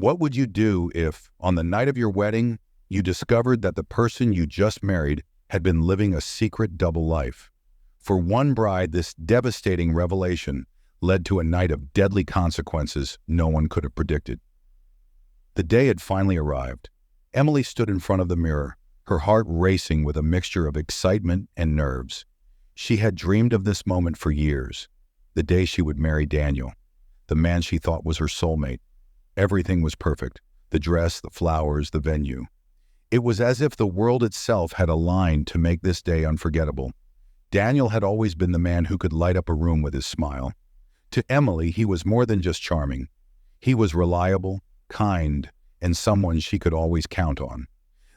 What would you do if, on the night of your wedding, you discovered that the person you just married had been living a secret double life? For one bride, this devastating revelation led to a night of deadly consequences no one could have predicted. The day had finally arrived. Emily stood in front of the mirror, her heart racing with a mixture of excitement and nerves. She had dreamed of this moment for years, the day she would marry Daniel, the man she thought was her soulmate. Everything was perfect, the dress, the flowers, the venue. It was as if the world itself had aligned to make this day unforgettable. Daniel had always been the man who could light up a room with his smile. To Emily, he was more than just charming. He was reliable, kind, and someone she could always count on.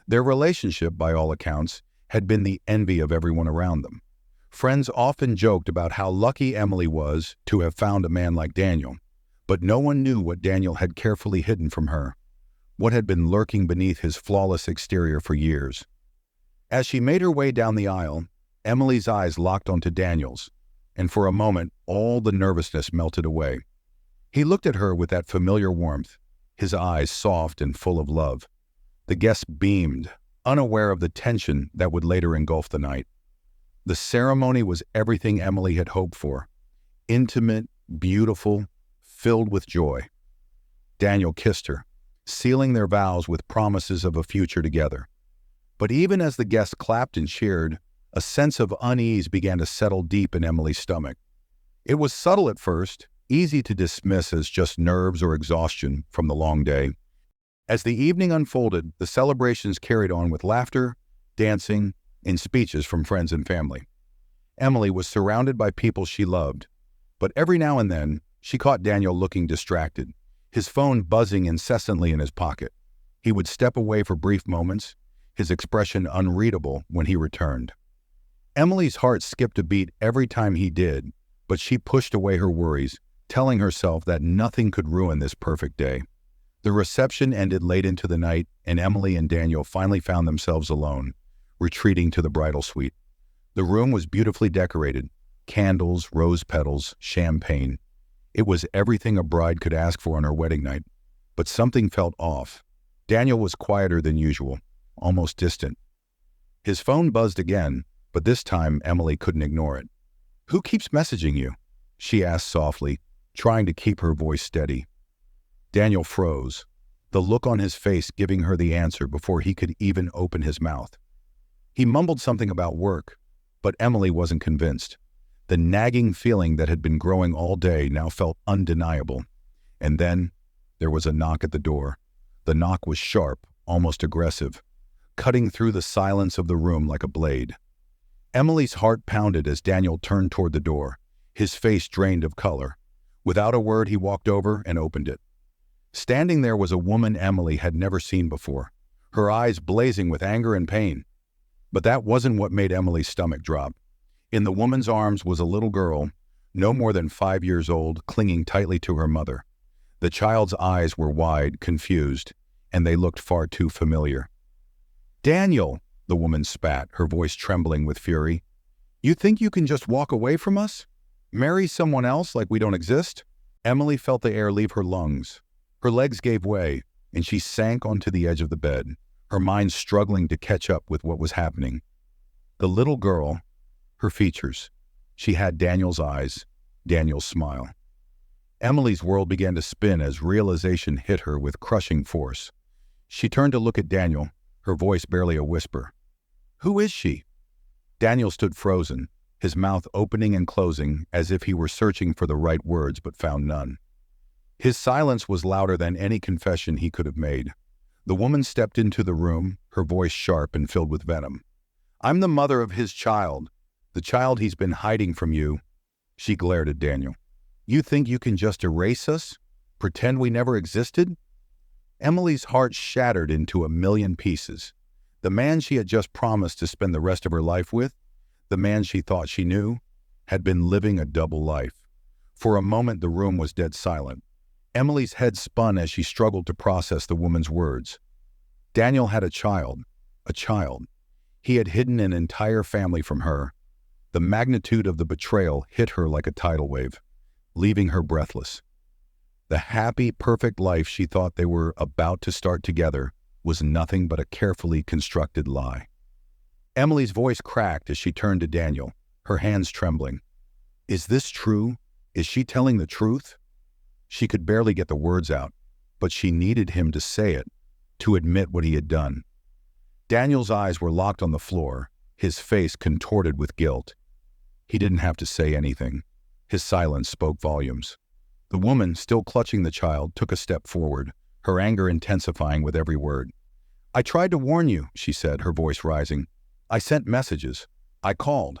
Their relationship, by all accounts, had been the envy of everyone around them. Friends often joked about how lucky Emily was to have found a man like Daniel, but no one knew what Daniel had carefully hidden from her, what had been lurking beneath his flawless exterior for years. As she made her way down the aisle, Emily's eyes locked onto Daniel's, and for a moment all the nervousness melted away. He looked at her with that familiar warmth, his eyes soft and full of love. The guests beamed, unaware of the tension that would later engulf the night. The ceremony was everything Emily had hoped for: intimate, beautiful, filled with joy. Daniel kissed her, sealing their vows with promises of a future together. But even as the guests clapped and cheered, a sense of unease began to settle deep in Emily's stomach. It was subtle at first, easy to dismiss as just nerves or exhaustion from the long day. As the evening unfolded, the celebrations carried on with laughter, dancing, and speeches from friends and family. Emily was surrounded by people she loved, but every now and then, she caught Daniel looking distracted, his phone buzzing incessantly in his pocket. He would step away for brief moments, his expression unreadable when he returned. Emily's heart skipped a beat every time he did, but she pushed away her worries, telling herself that nothing could ruin this perfect day. The reception ended late into the night, and Emily and Daniel finally found themselves alone, retreating to the bridal suite. The room was beautifully decorated: candles, rose petals, champagne. It was everything a bride could ask for on her wedding night, but something felt off. Daniel was quieter than usual, almost distant. His phone buzzed again, but this time Emily couldn't ignore it. "Who keeps messaging you?" she asked softly, trying to keep her voice steady. Daniel froze, the look on his face giving her the answer before he could even open his mouth. He mumbled something about work, but Emily wasn't convinced. The nagging feeling that had been growing all day now felt undeniable. And then there was a knock at the door. The knock was sharp, almost aggressive, cutting through the silence of the room like a blade. Emily's heart pounded as Daniel turned toward the door, his face drained of color. Without a word, he walked over and opened it. Standing there was a woman Emily had never seen before, her eyes blazing with anger and pain. But that wasn't what made Emily's stomach drop. In the woman's arms was a little girl, no more than 5 years old, clinging tightly to her mother. The child's eyes were wide, confused, and they looked far too familiar. "Daniel," the woman spat, her voice trembling with fury. "You think you can just walk away from us? Marry someone else like we don't exist?" Emily felt the air leave her lungs. Her legs gave way, and she sank onto the edge of the bed, her mind struggling to catch up with what was happening. The little girl, her features. She had Daniel's eyes, Daniel's smile. Emily's world began to spin as realization hit her with crushing force. She turned to look at Daniel, her voice barely a whisper. "Who is she?" Daniel stood frozen, his mouth opening and closing as if he were searching for the right words but found none. His silence was louder than any confession he could have made. The woman stepped into the room, her voice sharp and filled with venom. "I'm the mother of his child, the child he's been hiding from you." She glared at Daniel. "You think you can just erase us? Pretend we never existed?" Emily's heart shattered into a million pieces. The man she had just promised to spend the rest of her life with, the man she thought she knew, had been living a double life. For a moment the room was dead silent. Emily's head spun as she struggled to process the woman's words. Daniel had a child. He had hidden an entire family from her. The magnitude of the betrayal hit her like a tidal wave, leaving her breathless. The happy, perfect life she thought they were about to start together was nothing but a carefully constructed lie. Emily's voice cracked as she turned to Daniel, her hands trembling. Is this true? Is she telling the truth? She could barely get the words out, but she needed him to say it, to admit what he had done. Daniel's eyes were locked on the floor, his face contorted with guilt. He didn't have to say anything. His silence spoke volumes. The woman, still clutching the child, took a step forward, her anger intensifying with every word. I tried to warn you, she said, her voice rising. I sent messages. I called.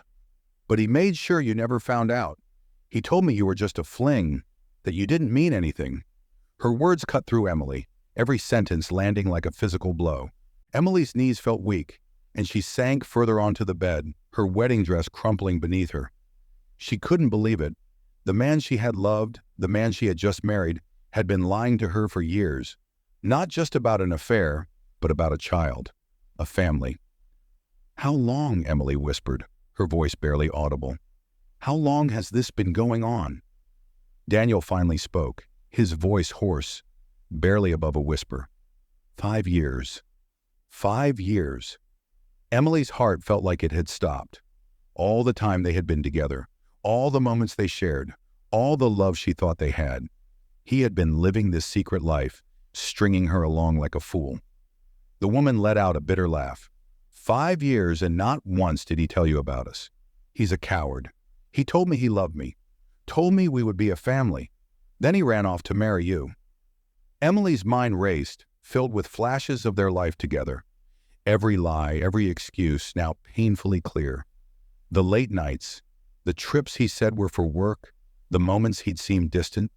But he made sure you never found out. He told me you were just a fling, that you didn't mean anything. Her words cut through Emily, every sentence landing like a physical blow. Emily's knees felt weak, and she sank further onto the bed, her wedding dress crumpling beneath her. She couldn't believe it. The man she had loved, the man she had just married, had been lying to her for years. Not just about an affair, but about a child, a family. How long, Emily whispered, her voice barely audible. How long has this been going on? Daniel finally spoke, his voice hoarse, barely above a whisper. 5 years. 5 years. Emily's heart felt like it had stopped. All the time they had been together, all the moments they shared, all the love she thought they had. He had been living this secret life, stringing her along like a fool. The woman let out a bitter laugh. 5 years and not once did he tell you about us. He's a coward. He told me he loved me, told me we would be a family. Then he ran off to marry you. Emily's mind raced, filled with flashes of their life together. Every lie, every excuse, now painfully clear. The late nights, the trips he said were for work, the moments he'd seemed distant.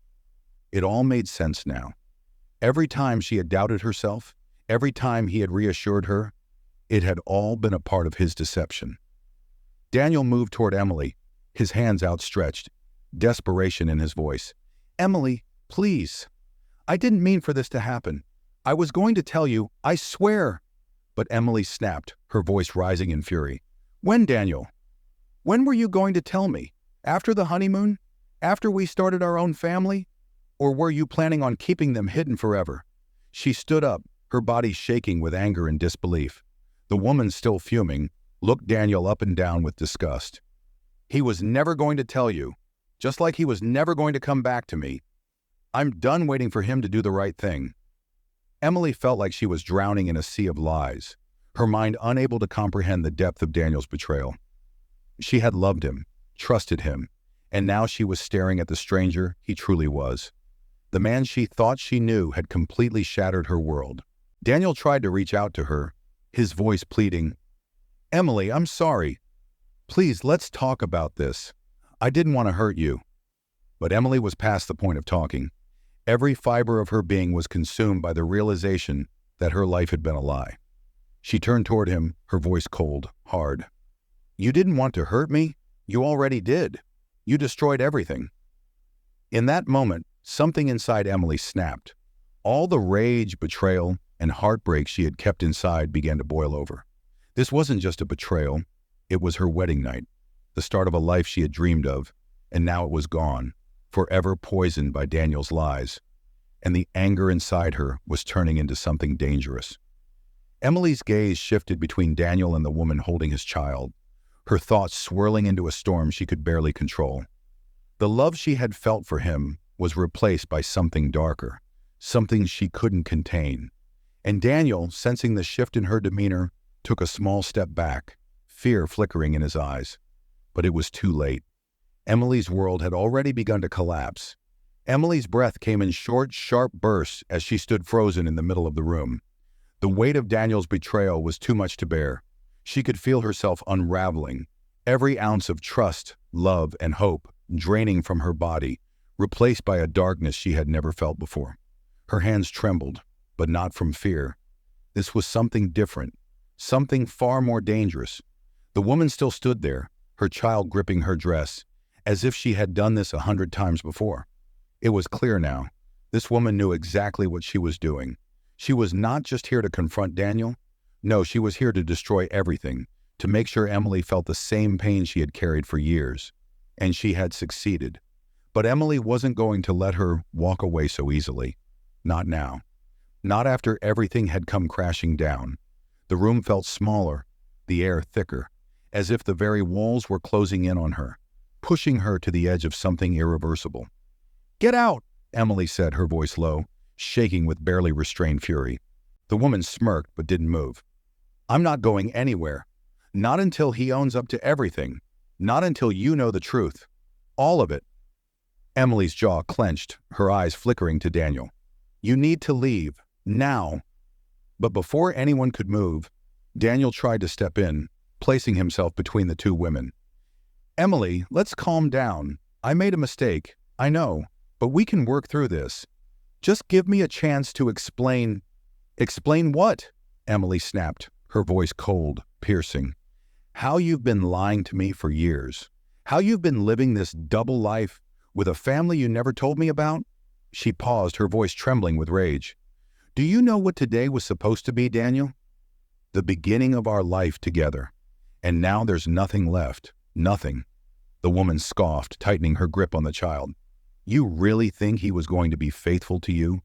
It all made sense now. Every time she had doubted herself, every time he had reassured her, it had all been a part of his deception. Daniel moved toward Emily, his hands outstretched, desperation in his voice. Emily, please. I didn't mean for this to happen. I was going to tell you, I swear. But Emily snapped, her voice rising in fury. When, Daniel? When were you going to tell me? After the honeymoon? After we started our own family? Or were you planning on keeping them hidden forever? She stood up, her body shaking with anger and disbelief. The woman, still fuming, looked Daniel up and down with disgust. He was never going to tell you, just like he was never going to come back to me. I'm done waiting for him to do the right thing. Emily felt like she was drowning in a sea of lies, her mind unable to comprehend the depth of Daniel's betrayal. She had loved him, trusted him, and now she was staring at the stranger he truly was. The man she thought she knew had completely shattered her world. Daniel tried to reach out to her, his voice pleading, Emily, I'm sorry. Please, let's talk about this. I didn't want to hurt you. But Emily was past the point of talking. Every fiber of her being was consumed by the realization that her life had been a lie. She turned toward him, her voice cold, hard. You didn't want to hurt me? You already did. You destroyed everything. In that moment, something inside Emily snapped. All the rage, betrayal, and heartbreak she had kept inside began to boil over. This wasn't just a betrayal. It was her wedding night, the start of a life she had dreamed of, and now it was gone, forever poisoned by Daniel's lies. And the anger inside her was turning into something dangerous. Emily's gaze shifted between Daniel and the woman holding his child, her thoughts swirling into a storm she could barely control. The love she had felt for him was replaced by something darker, something she couldn't contain. And Daniel, sensing the shift in her demeanor, took a small step back, fear flickering in his eyes. But it was too late. Emily's world had already begun to collapse. Emily's breath came in short, sharp bursts as she stood frozen in the middle of the room. The weight of Daniel's betrayal was too much to bear. She could feel herself unraveling, every ounce of trust, love, and hope draining from her body, replaced by a darkness she had never felt before. Her hands trembled, but not from fear. This was something different, something far more dangerous. The woman still stood there, her child gripping her dress, as if she had done this 100 times before. It was clear now. This woman knew exactly what she was doing. She was not just here to confront Daniel. No, she was here to destroy everything, to make sure Emily felt the same pain she had carried for years. And she had succeeded. But Emily wasn't going to let her walk away so easily. Not now. Not after everything had come crashing down. The room felt smaller, the air thicker, as if the very walls were closing in on her, pushing her to the edge of something irreversible. "Get out!" Emily said, her voice low, shaking with barely restrained fury. The woman smirked but didn't move. "I'm not going anywhere. Not until he owns up to everything. Not until you know the truth. All of it." Emily's jaw clenched, her eyes flickering to Daniel. "You need to leave. Now." But before anyone could move, Daniel tried to step in, placing himself between the two women. "Emily, let's calm down. I made a mistake, I know, but we can work through this. Just give me a chance to explain." "Explain what?" Emily snapped, her voice cold, piercing. "How you've been lying to me for years. How you've been living this double life with a family you never told me about?" She paused, her voice trembling with rage. "Do you know what today was supposed to be, Daniel? The beginning of our life together. And now there's nothing left. Nothing." The woman scoffed, tightening her grip on the child. "You really think he was going to be faithful to you?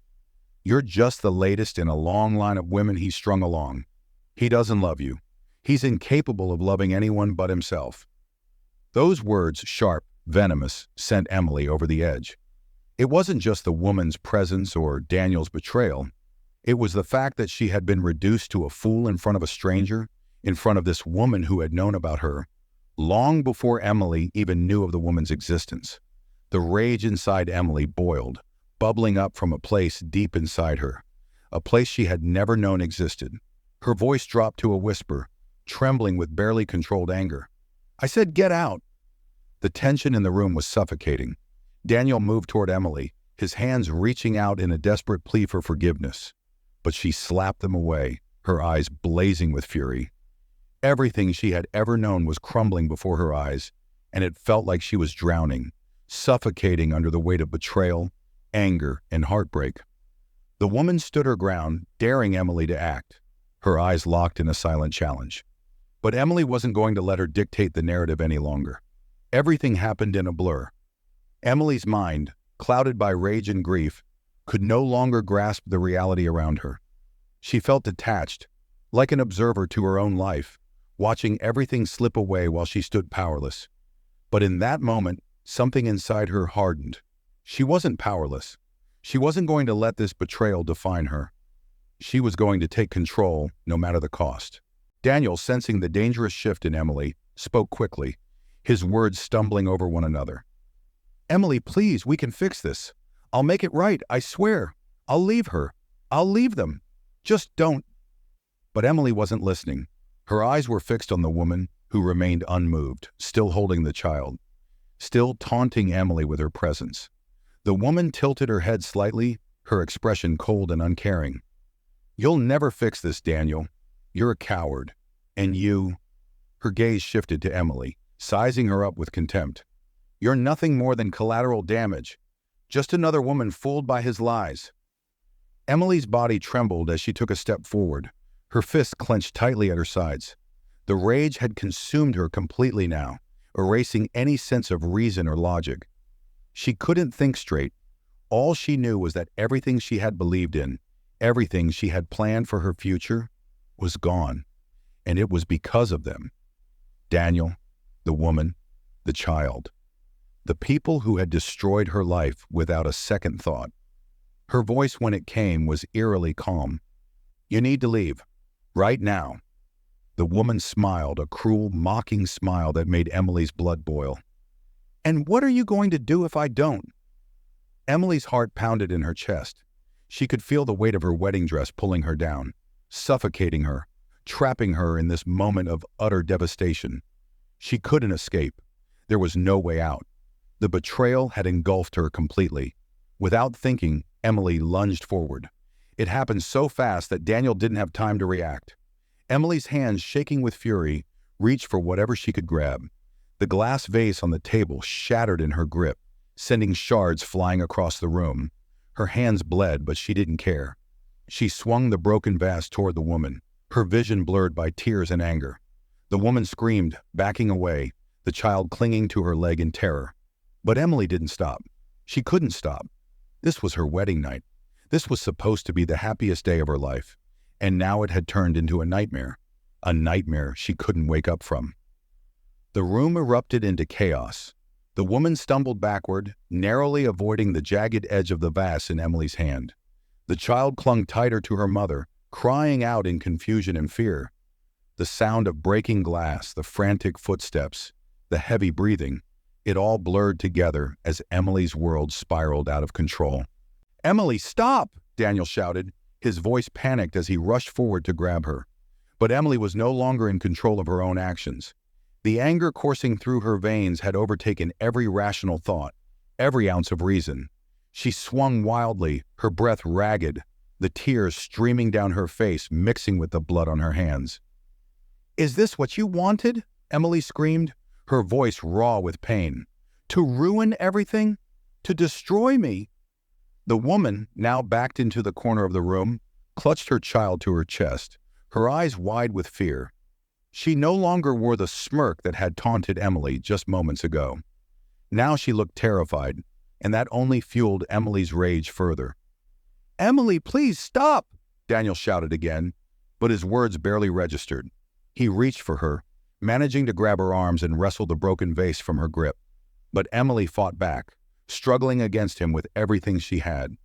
You're just the latest in a long line of women he strung along. He doesn't love you. He's incapable of loving anyone but himself." Those words, sharp, venomous, sent Emily over the edge. It wasn't just the woman's presence or Daniel's betrayal. It was the fact that she had been reduced to a fool in front of a stranger, in front of this woman who had known about her, long before Emily even knew of the woman's existence. The rage inside Emily boiled, bubbling up from a place deep inside her, a place she had never known existed. Her voice dropped to a whisper, trembling with barely controlled anger. "I said get out!" The tension in the room was suffocating. Daniel moved toward Emily, his hands reaching out in a desperate plea for forgiveness. But she slapped them away, her eyes blazing with fury. Everything she had ever known was crumbling before her eyes, and it felt like she was drowning, suffocating under the weight of betrayal, anger, and heartbreak. The woman stood her ground, daring Emily to act, her eyes locked in a silent challenge. But Emily wasn't going to let her dictate the narrative any longer. Everything happened in a blur. Emily's mind, clouded by rage and grief, could no longer grasp the reality around her. She felt detached, like an observer to her own life, watching everything slip away while she stood powerless. But in that moment, something inside her hardened. She wasn't powerless. She wasn't going to let this betrayal define her. She was going to take control, no matter the cost. Daniel, sensing the dangerous shift in Emily, spoke quickly, his words stumbling over one another. "Emily, please, we can fix this. I'll make it right, I swear. I'll leave her. I'll leave them. Just don't." But Emily wasn't listening. Her eyes were fixed on the woman, who remained unmoved, still holding the child, still taunting Emily with her presence. The woman tilted her head slightly, her expression cold and uncaring. "You'll never fix this, Daniel. You're a coward. And you—" Her gaze shifted to Emily, sizing her up with contempt. "You're nothing more than collateral damage. Just another woman fooled by his lies." Emily's body trembled as she took a step forward, her fists clenched tightly at her sides. The rage had consumed her completely now, erasing any sense of reason or logic. She couldn't think straight. All she knew was that everything she had believed in, everything she had planned for her future, was gone. And it was because of them. Daniel, the woman, the child. The people who had destroyed her life without a second thought. Her voice, when it came, was eerily calm. "You need to leave. Right now." The woman smiled, a cruel, mocking smile that made Emily's blood boil. "And what are you going to do if I don't?" Emily's heart pounded in her chest. She could feel the weight of her wedding dress pulling her down, suffocating her, trapping her in this moment of utter devastation. She couldn't escape. There was no way out. The betrayal had engulfed her completely. Without thinking, Emily lunged forward. It happened so fast that Daniel didn't have time to react. Emily's hands, shaking with fury, reached for whatever she could grab. The glass vase on the table shattered in her grip, sending shards flying across the room. Her hands bled, but she didn't care. She swung the broken vase toward the woman, her vision blurred by tears and anger. The woman screamed, backing away, the child clinging to her leg in terror. But Emily didn't stop. She couldn't stop. This was her wedding night. This was supposed to be the happiest day of her life, and now it had turned into a nightmare she couldn't wake up from. The room erupted into chaos. The woman stumbled backward, narrowly avoiding the jagged edge of the vase in Emily's hand. The child clung tighter to her mother, crying out in confusion and fear. The sound of breaking glass, the frantic footsteps, the heavy breathing, it all blurred together as Emily's world spiraled out of control. "Emily, stop!" Daniel shouted, his voice panicked as he rushed forward to grab her. But Emily was no longer in control of her own actions. The anger coursing through her veins had overtaken every rational thought, every ounce of reason. She swung wildly, her breath ragged, the tears streaming down her face mixing with the blood on her hands. "Is this what you wanted?" Emily screamed, her voice raw with pain. "To ruin everything? To destroy me?" The woman, now backed into the corner of the room, clutched her child to her chest, her eyes wide with fear. She no longer wore the smirk that had taunted Emily just moments ago. Now she looked terrified, and that only fueled Emily's rage further. "Emily, please stop!" Daniel shouted again, but his words barely registered. He reached for her, managing to grab her arms and wrestle the broken vase from her grip. But Emily fought back, struggling against him with everything she had.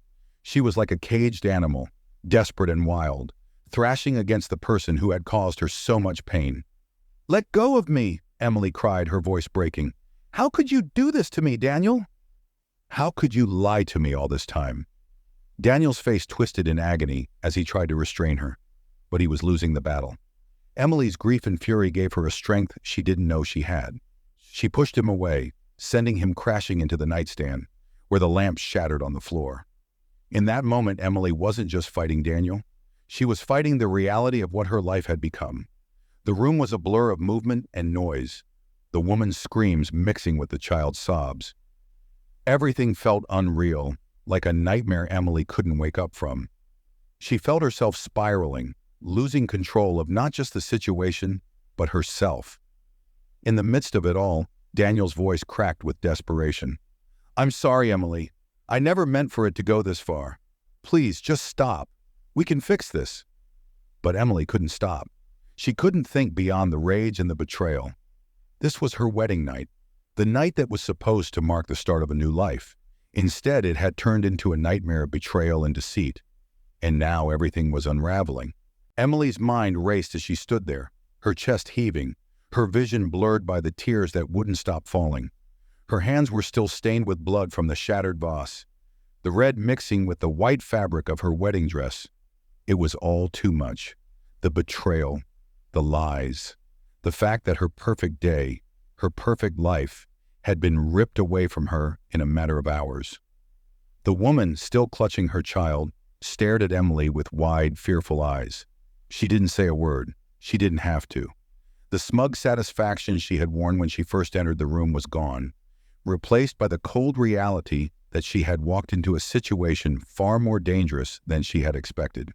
She was like a caged animal, desperate and wild, thrashing against the person who had caused her so much pain. "Let go of me!" Emily cried, her voice breaking. "How could you do this to me, Daniel? How could you lie to me all this time?" Daniel's face twisted in agony as he tried to restrain her, but he was losing the battle. Emily's grief and fury gave her a strength she didn't know she had. She pushed him away, sending him crashing into the nightstand, where the lamp shattered on the floor. In that moment, Emily wasn't just fighting Daniel. She was fighting the reality of what her life had become. The room was a blur of movement and noise, the woman's screams mixing with the child's sobs. Everything felt unreal, like a nightmare Emily couldn't wake up from. She felt herself spiraling, losing control of not just the situation, but herself. In the midst of it all, Daniel's voice cracked with desperation. "I'm sorry, Emily. I never meant for it to go this far. Please, just stop. We can fix this." But Emily couldn't stop. She couldn't think beyond the rage and the betrayal. This was her wedding night, the night that was supposed to mark the start of a new life. Instead, it had turned into a nightmare of betrayal and deceit. And now everything was unraveling. Emily's mind raced as she stood there, her chest heaving, her vision blurred by the tears that wouldn't stop falling. Her hands were still stained with blood from the shattered vase, the red mixing with the white fabric of her wedding dress. It was all too much. The betrayal, the lies, the fact that her perfect day, her perfect life, had been ripped away from her in a matter of hours. The woman, still clutching her child, stared at Emily with wide, fearful eyes. She didn't say a word. She didn't have to. The smug satisfaction she had worn when she first entered the room was gone, replaced by the cold reality that she had walked into a situation far more dangerous than she had expected.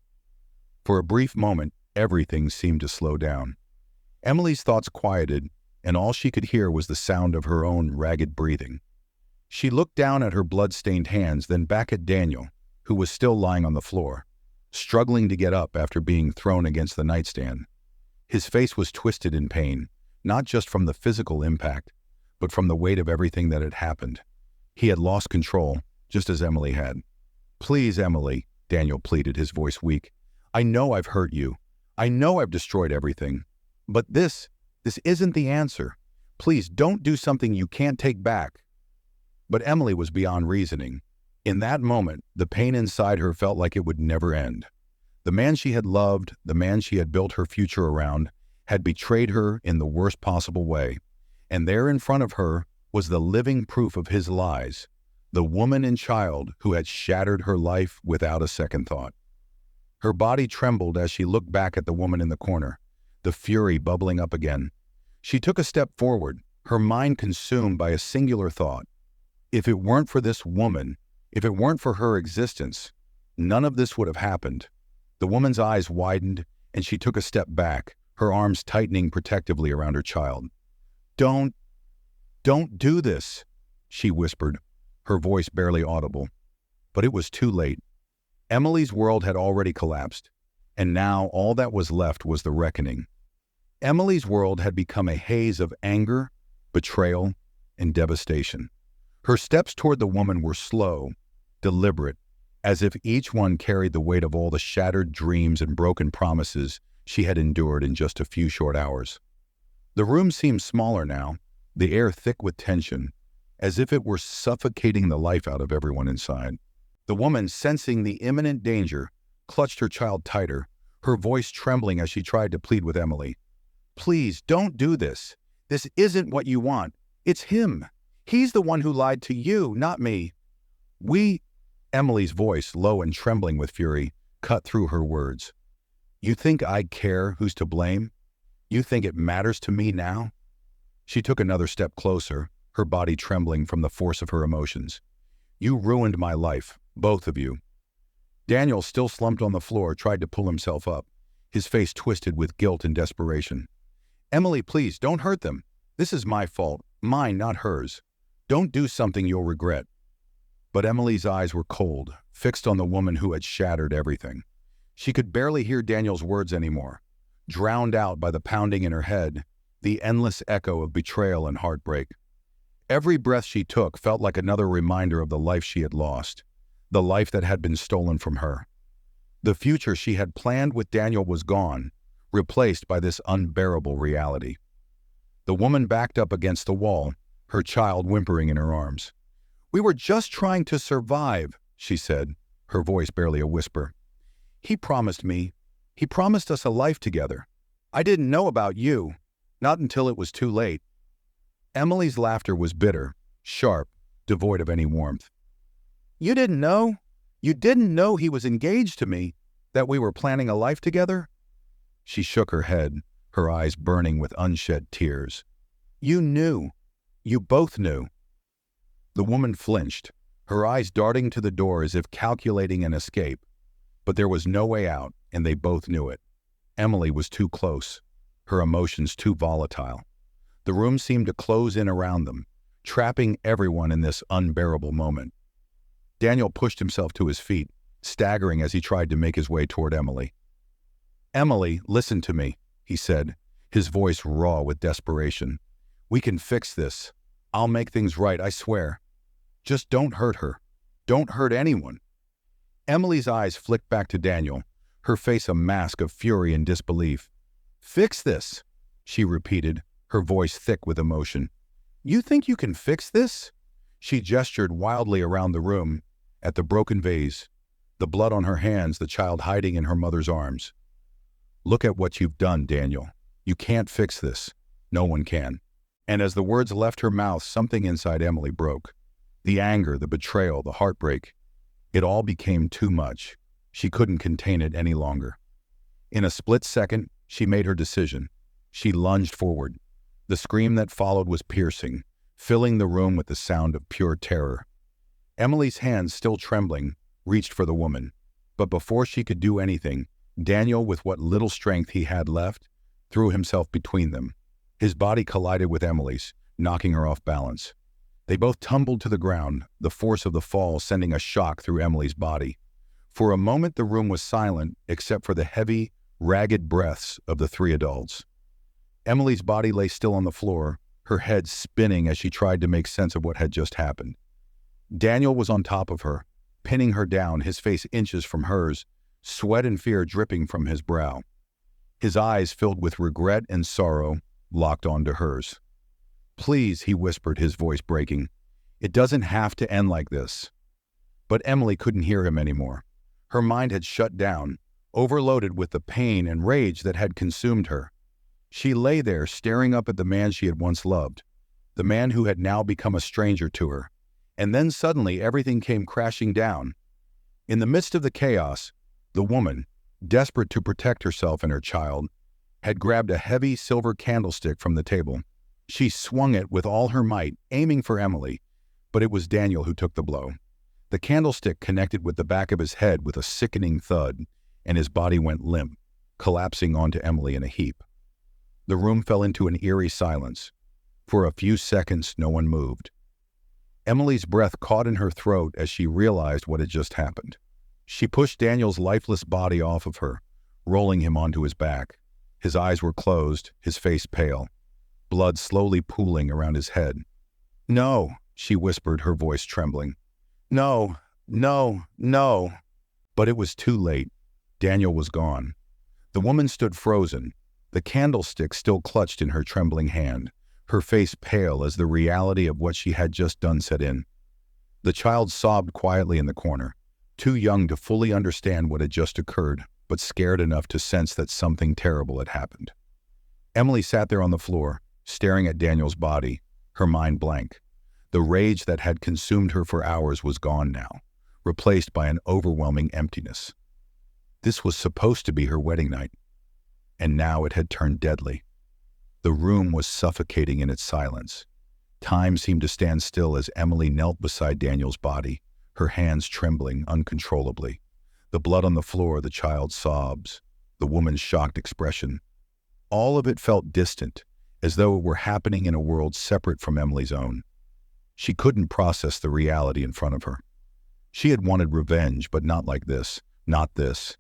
For a brief moment, everything seemed to slow down. Emily's thoughts quieted, and all she could hear was the sound of her own ragged breathing. She looked down at her blood-stained hands, then back at Daniel, who was still lying on the floor, struggling to get up after being thrown against the nightstand. His face was twisted in pain, not just from the physical impact, but from the weight of everything that had happened. He had lost control, just as Emily had. "Please, Emily," Daniel pleaded, his voice weak. "I know I've hurt you. I know I've destroyed everything. But this isn't the answer. Please don't do something you can't take back." But Emily was beyond reasoning. In that moment, the pain inside her felt like it would never end. The man she had loved, the man she had built her future around, had betrayed her in the worst possible way. And there in front of her was the living proof of his lies, the woman and child who had shattered her life without a second thought. Her body trembled as she looked back at the woman in the corner, the fury bubbling up again. She took a step forward, her mind consumed by a singular thought. If it weren't for this woman, if it weren't for her existence, none of this would have happened. The woman's eyes widened, and she took a step back, her arms tightening protectively around her child. Don't do this," she whispered, her voice barely audible. But it was too late. Emily's world had already collapsed, and now all that was left was the reckoning. Emily's world had become a haze of anger, betrayal, and devastation. Her steps toward the woman were slow, deliberate, as if each one carried the weight of all the shattered dreams and broken promises she had endured in just a few short hours. The room seemed smaller now, the air thick with tension, as if it were suffocating the life out of everyone inside. The woman, sensing the imminent danger, clutched her child tighter, her voice trembling as she tried to plead with Emily. "Please, don't do this. This isn't what you want. It's him. He's the one who lied to you, not me." Emily's voice, low and trembling with fury, cut through her words. "You think I care who's to blame? You think it matters to me now?" She took another step closer, her body trembling from the force of her emotions. "You ruined my life, both of you." Daniel, still slumped on the floor, tried to pull himself up, his face twisted with guilt and desperation. "Emily, please, don't hurt them. This is my fault, mine, not hers. Don't do something you'll regret." But Emily's eyes were cold, fixed on the woman who had shattered everything. She could barely hear Daniel's words anymore, drowned out by the pounding in her head, the endless echo of betrayal and heartbreak. Every breath she took felt like another reminder of the life she had lost, the life that had been stolen from her. The future she had planned with Daniel was gone, replaced by this unbearable reality. The woman backed up against the wall, her child whimpering in her arms. "We were just trying to survive," she said, her voice barely a whisper. He promised us a life together. I didn't know about you, not until it was too late." Emily's laughter was bitter, sharp, devoid of any warmth. "You didn't know? You didn't know he was engaged to me, that we were planning a life together?" She shook her head, her eyes burning with unshed tears. "You knew. You both knew." The woman flinched, her eyes darting to the door as if calculating an escape. But there was no way out, and they both knew it. Emily was too close, her emotions too volatile. The room seemed to close in around them, trapping everyone in this unbearable moment. Daniel pushed himself to his feet, staggering as he tried to make his way toward Emily. "Emily, listen to me," he said, his voice raw with desperation. "We can fix this. I'll make things right, I swear. Just don't hurt her. Don't hurt anyone." Emily's eyes flicked back to Daniel, her face a mask of fury and disbelief. "Fix this," she repeated, her voice thick with emotion. "You think you can fix this?" She gestured wildly around the room, at the broken vase, the blood on her hands, the child hiding in her mother's arms. "Look at what you've done, Daniel. You can't fix this. No one can." And as the words left her mouth, something inside Emily broke. The anger, the betrayal, the heartbreak. It all became too much. She couldn't contain it any longer. In a split second, she made her decision. She lunged forward. The scream that followed was piercing, filling the room with the sound of pure terror. Emily's hands, still trembling, reached for the woman. But before she could do anything, Daniel, with what little strength he had left, threw himself between them. His body collided with Emily's, knocking her off balance. They both tumbled to the ground, the force of the fall sending a shock through Emily's body. For a moment the room was silent, except for the heavy, ragged breaths of the three adults. Emily's body lay still on the floor, her head spinning as she tried to make sense of what had just happened. Daniel was on top of her, pinning her down, his face inches from hers, sweat and fear dripping from his brow. His eyes, filled with regret and sorrow, locked onto hers. "Please," he whispered, his voice breaking. "It doesn't have to end like this." But Emily couldn't hear him anymore. Her mind had shut down, overloaded with the pain and rage that had consumed her. She lay there, staring up at the man she had once loved, the man who had now become a stranger to her. And then suddenly everything came crashing down. In the midst of the chaos, the woman, desperate to protect herself and her child, had grabbed a heavy silver candlestick from the table. She swung it with all her might, aiming for Emily, but it was Daniel who took the blow. The candlestick connected with the back of his head with a sickening thud, and his body went limp, collapsing onto Emily in a heap. The room fell into an eerie silence. For a few seconds, no one moved. Emily's breath caught in her throat as she realized what had just happened. She pushed Daniel's lifeless body off of her, rolling him onto his back. His eyes were closed, his face pale, blood slowly pooling around his head. "No," she whispered, her voice trembling. "No, no, no." But it was too late. Daniel was gone. The woman stood frozen, the candlestick still clutched in her trembling hand, her face pale as the reality of what she had just done set in. The child sobbed quietly in the corner, too young to fully understand what had just occurred, but scared enough to sense that something terrible had happened. Emily sat there on the floor, staring at Daniel's body, her mind blank. The rage that had consumed her for hours was gone now, replaced by an overwhelming emptiness. This was supposed to be her wedding night, and now it had turned deadly. The room was suffocating in its silence. Time seemed to stand still as Emily knelt beside Daniel's body, her hands trembling uncontrollably. The blood on the floor, the child's sobs, the woman's shocked expression. All of it felt distant, as though it were happening in a world separate from Emily's own. She couldn't process the reality in front of her. She had wanted revenge, but not like this, not this.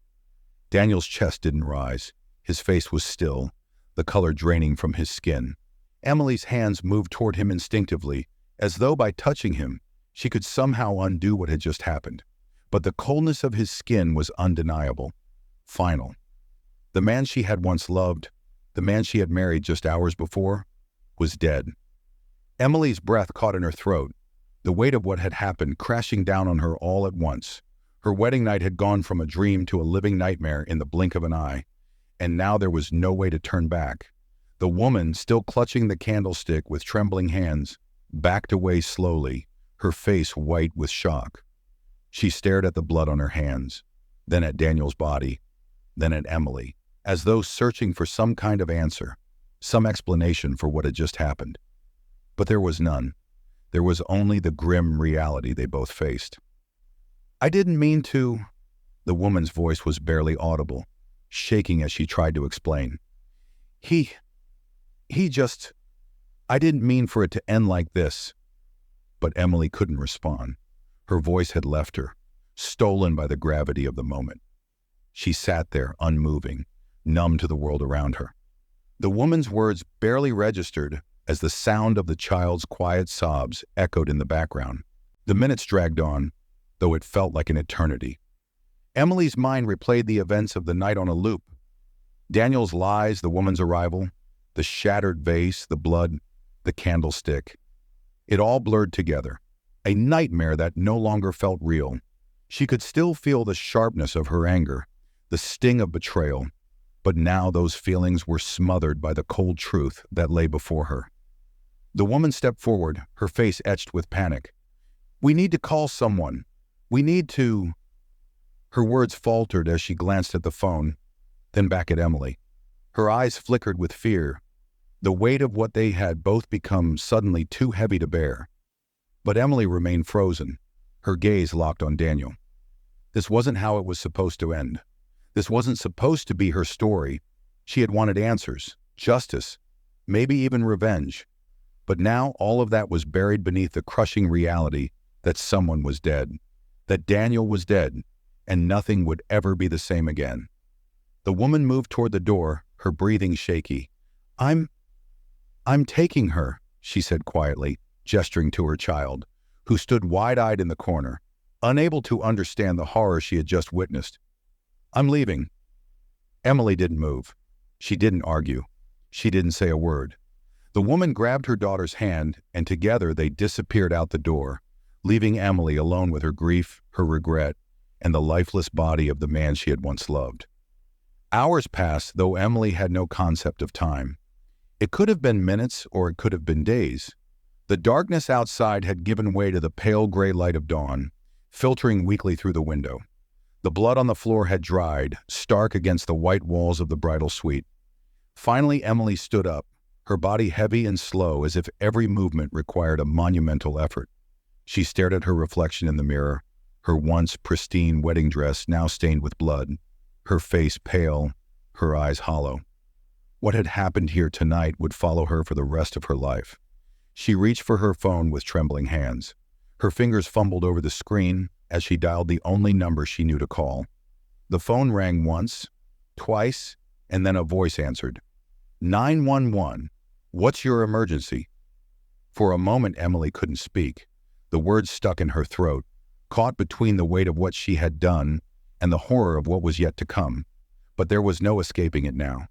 Daniel's chest didn't rise. His face was still, the color draining from his skin. Emily's hands moved toward him instinctively, as though by touching him, she could somehow undo what had just happened. But the coldness of his skin was undeniable, final. The man she had once loved, the man she had married just hours before, was dead. Emily's breath caught in her throat, the weight of what had happened crashing down on her all at once. Her wedding night had gone from a dream to a living nightmare in the blink of an eye, and now there was no way to turn back. The woman, still clutching the candlestick with trembling hands, backed away slowly, her face white with shock. She stared at the blood on her hands, then at Daniel's body, then at Emily, as though searching for some kind of answer, some explanation for what had just happened. But there was none. There was only the grim reality they both faced. "I didn't mean to." The woman's voice was barely audible, shaking as she tried to explain. He just, I didn't mean for it to end like this." But Emily couldn't respond. Her voice had left her, stolen by the gravity of the moment. She sat there, unmoving, numb to the world around her. The woman's words barely registered as the sound of the child's quiet sobs echoed in the background. The minutes dragged on, though it felt like an eternity. Emily's mind replayed the events of the night on a loop. Daniel's lies, the woman's arrival, the shattered vase, the blood, the candlestick. It all blurred together, a nightmare that no longer felt real. She could still feel the sharpness of her anger, the sting of betrayal, but now those feelings were smothered by the cold truth that lay before her. The woman stepped forward, her face etched with panic. "We need to call someone. We need to..." Her words faltered as she glanced at the phone, then back at Emily. Her eyes flickered with fear, the weight of what they had both become suddenly too heavy to bear. But Emily remained frozen, her gaze locked on Daniel. This wasn't how it was supposed to end. This wasn't supposed to be her story. She had wanted answers, justice, maybe even revenge. But now all of that was buried beneath the crushing reality that someone was dead, that Daniel was dead, and nothing would ever be the same again. The woman moved toward the door, her breathing shaky. I'm taking her," she said quietly, gesturing to her child, who stood wide-eyed in the corner, unable to understand the horror she had just witnessed. "I'm leaving." Emily didn't move. She didn't argue. She didn't say a word. The woman grabbed her daughter's hand, and together they disappeared out the door, leaving Emily alone with her grief, her regret, and the lifeless body of the man she had once loved. Hours passed, though Emily had no concept of time. It could have been minutes, or it could have been days. The darkness outside had given way to the pale gray light of dawn, filtering weakly through the window. The blood on the floor had dried, stark against the white walls of the bridal suite. Finally, Emily stood up, her body heavy and slow as if every movement required a monumental effort. She stared at her reflection in the mirror, her once pristine wedding dress now stained with blood, her face pale, her eyes hollow. What had happened here tonight would follow her for the rest of her life. She reached for her phone with trembling hands. Her fingers fumbled over the screen as she dialed the only number she knew to call. The phone rang once, twice, and then a voice answered. 911. What's your emergency? For a moment, Emily couldn't speak. The words stuck in her throat, caught between the weight of what she had done and the horror of what was yet to come. But there was no escaping it now.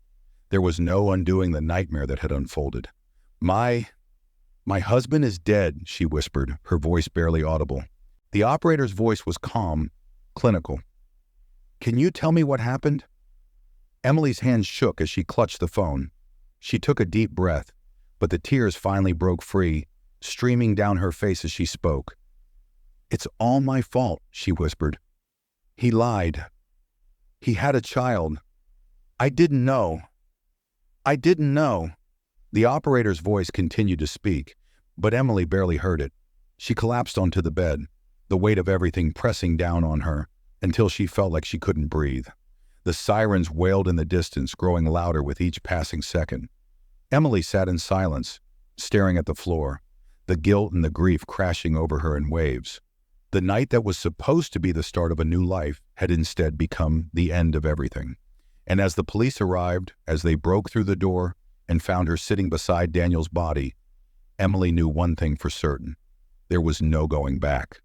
There was no undoing the nightmare that had unfolded. My husband is dead, she whispered, her voice barely audible. The operator's voice was calm, clinical. Can you tell me what happened? Emily's hands shook as she clutched the phone. She took a deep breath, but the tears finally broke free, streaming down her face as she spoke. It's all my fault, she whispered. He lied. He had a child. I didn't know. I didn't know. The operator's voice continued to speak, but Emily barely heard it. She collapsed onto the bed, the weight of everything pressing down on her, until she felt like she couldn't breathe. The sirens wailed in the distance, growing louder with each passing second. Emily sat in silence, staring at the floor, the guilt and the grief crashing over her in waves. The night that was supposed to be the start of a new life had instead become the end of everything. And as the police arrived, as they broke through the door and found her sitting beside Daniel's body, Emily knew one thing for certain. There was no going back.